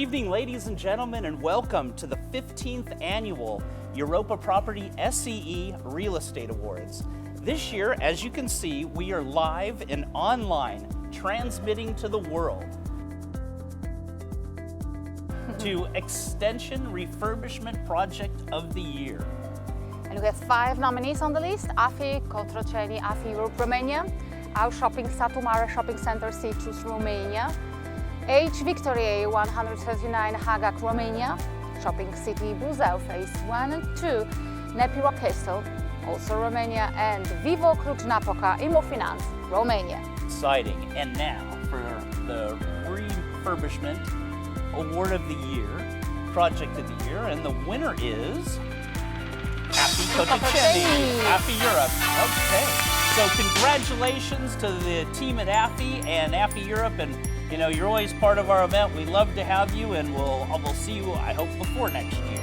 evening, ladies and gentlemen, and welcome to the 15th annual EuropaProperty SEE Real Estate Awards. This year, as you can see, we are live and online, transmitting to the world to Extension Refurbishment Project of the Year. And we have 5 nominees on the list: AFI Cotroceni, AFI Europe Romania, our shopping Satu Mare Shopping Center Citrus Romania, H Victoriei 139 Hagak Romania, Shopping City Buzău Phase 1 and 2, Nepi Castle, also Romania, and Vivo Cluj-Napoca Imofinanț, Romania. Exciting. And now for the Refurbishment Award of the Year, Project of the Year, and the winner is AFI Cotroceni, AFI Europe. Okay, so congratulations to the team at AFI and AFI Europe, and you know, you're always part of our event. We love to have you, and we'll see you, I hope, before next year.